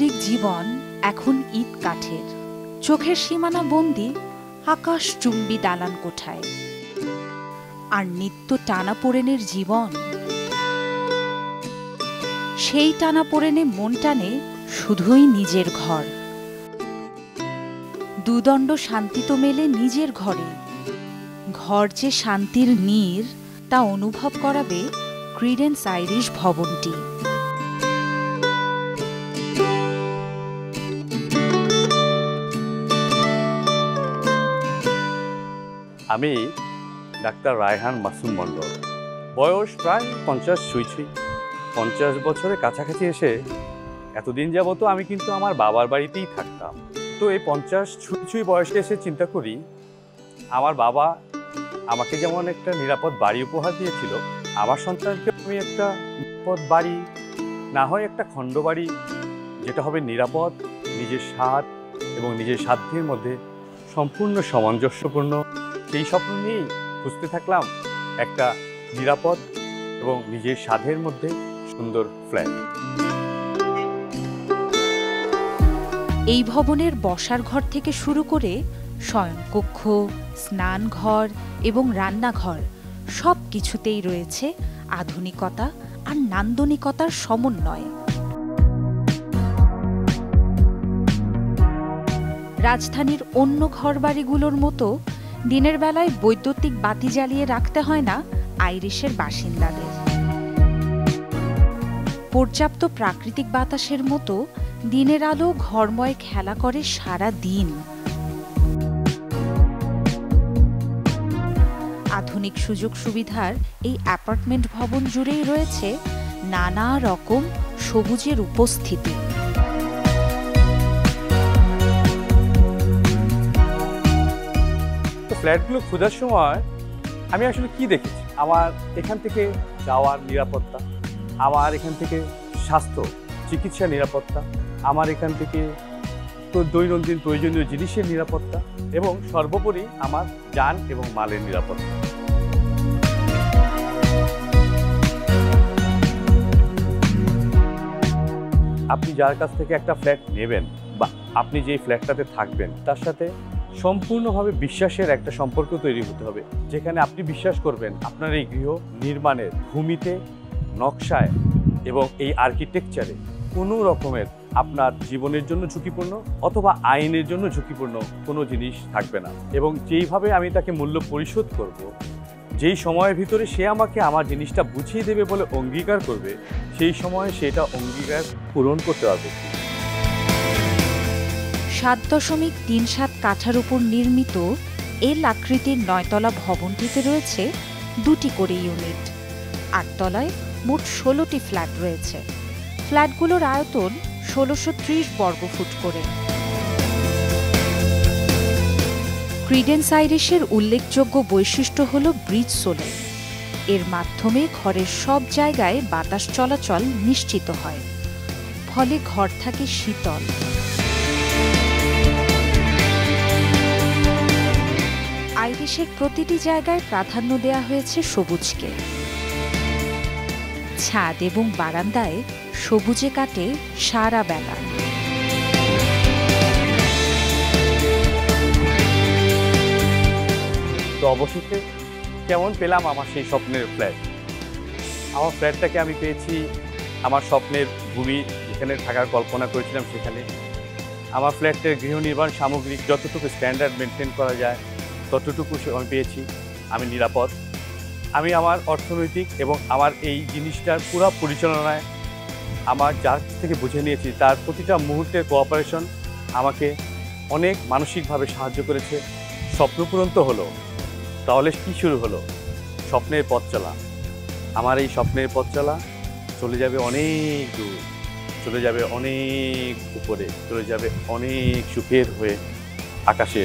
নাগরিক জীবন এখন ইট কাঠের, চোখের সীমানা বন্দি আকাশচুম্বী দালান কোঠায়। আর নিত্য টানাপোড়েনের জীবন, সেই টানাপোড়েনে মন টানে শুধুই নিজের ঘর। দুদণ্ড শান্তি তো মেলে নিজের ঘরে। ঘর যে শান্তির নীড় তা অনুভব করাবে ক্রিডেন্স আইরিশ ভবনটি। আমি ডাক্তার রায়হান মাসুম মণ্ডল। বয়স প্রায় 50 ছুঁই। 50 বছরের কাছাকাছি এসে এতদিন যাবত আমি কিন্তু আমার বাবার বাড়িতেই থাকতাম। তো এই 50 ছুঁই বয়সে এসে চিন্তা করি, আমার বাবা আমাকে যেমন একটা নিরাপদ বাড়ি উপহার দিয়েছিল, আমার সন্তানকে আমি একটা নিরাপদ বাড়ি, না হয় একটা খণ্ড বাড়ি, যেটা হবে নিরাপদ, নিজের স্বাদ এবং নিজের সাধ্যের মধ্যে সম্পূর্ণ সামঞ্জস্যপূর্ণ। সেই স্বপ্ন নিয়েই খুঁজতে থাকলাম একটা নিরাপদ এবং নিজের স্বাদের মধ্যে সুন্দর ফ্ল্যাট। এই ভবনের বসার ঘর থেকে শুরু করে শয়নকক্ষ, স্নানঘর এবং রান্নাঘর সব কিছুতেই রয়েছে আধুনিকতা আর নান্দনিকতার সমন্বয়। রাজধানীর অন্য ঘরবাড়িগুলোর মতো দিনের বেলায় বৈদ্যুতিক বাতি জ্বালিয়ে রাখতে হয় না আইরিশের বাসিন্দাদের। পর্যাপ্ত প্রাকৃতিক বাতাসের মতো দিনের আলো ঘরময় খেলা করে সারা দিন। আধুনিক সুযোগ সুবিধার এই অ্যাপার্টমেন্ট ভবন জুড়েই রয়েছে নানা রকম সবুজের উপস্থিতি। ফ্ল্যাটগুলো খোঁজার সময় আমি আসলে কি দেখেছি, আমার এখান থেকে যাওয়ার নিরাপত্তা, আমার এখান থেকে স্বাস্থ্য চিকিৎসা নিরাপত্তা, আমার এখান থেকে তো দৈনন্দিন প্রয়োজনীয় জিনিসের নিরাপত্তা এবং সর্বোপরি আমার যান এবং মালের নিরাপত্তা। আপনি যার কাছ থেকে একটা ফ্ল্যাট নেবেন বা আপনি যেই ফ্ল্যাটটাতে থাকবেন তার সাথে সম্পূর্ণভাবে বিশ্বাসের একটা সম্পর্ক তৈরি হতে হবে, যেখানে আপনি বিশ্বাস করবেন আপনার এই গৃহ নির্মাণের ভূমিতে, নকশায় এবং এই আর্কিটেকচারে কোনো রকমের আপনার জীবনের জন্য ঝুঁকিপূর্ণ অথবা আইনের জন্য ঝুঁকিপূর্ণ কোনো জিনিস থাকবে না। এবং যেইভাবে আমি তাকে মূল্য পরিশোধ করব, যেই সময়ের ভিতরে সে আমাকে আমার জিনিসটা বুঝিয়ে দেবে বলে অঙ্গীকার করবে, সেই সময়ে সেটা অঙ্গীকার পূরণ করতে পারবে। 7.37 কাঠার উপর নির্মিত এল আকৃতির 9তলা ভবনটিতে রয়েছে 2টি করে ইউনিট। 8 তলায় মোট 16টি ফ্ল্যাট রয়েছে। ফ্ল্যাটগুলোর আয়তন 1630 বর্গফুট করে। ক্রিডেন্স আইরিশের উল্লেখযোগ্য বৈশিষ্ট্য হল ব্রিজ সোলার। এর মাধ্যমে ঘরের সব জায়গায় বাতাস চলাচল নিশ্চিত হয়, ফলে ঘর থাকে শীতল। আইরিশের প্রতিটি জায়গায় প্রাধান্য দেয়া হয়েছে সবুজকে। ছাদ এবং বারান্দায় সবুজে কাটে সারা বেলা। তো অবশেষে কেমন পেলাম আমার সেই স্বপ্নের ফ্ল্যাট। আমার ফ্ল্যাটটাকে আমি পেয়েছি আমার স্বপ্নের ভূমি, যেখানে থাকার কল্পনা করেছিলাম সেখানে। আমার ফ্ল্যাটের গৃহ নির্মাণ সামগ্রিক যতটুকু স্ট্যান্ডার্ড মেনটেন করা যায় ততটুকু আমি পেয়েছি। আমি নিরাপদ। আমি আমার অর্থনৈতিক এবং আমার এই জিনিসটার পুরো পরিচালনায় আমার যার থেকে বুঝে নিয়েছি তার প্রতিটা মুহূর্তের কোঅপারেশন আমাকে অনেক মানসিকভাবে সাহায্য করেছে। স্বপ্ন পূরণ তো হলো, তাহলে কী শুরু হলো? স্বপ্নের পথ চলা। আমার এই স্বপ্নের পথ চলা চলে যাবে অনেক দূর, চলে যাবে অনেক উপরে, চলে যাবে অনেক সুখের হয়ে আকাশে।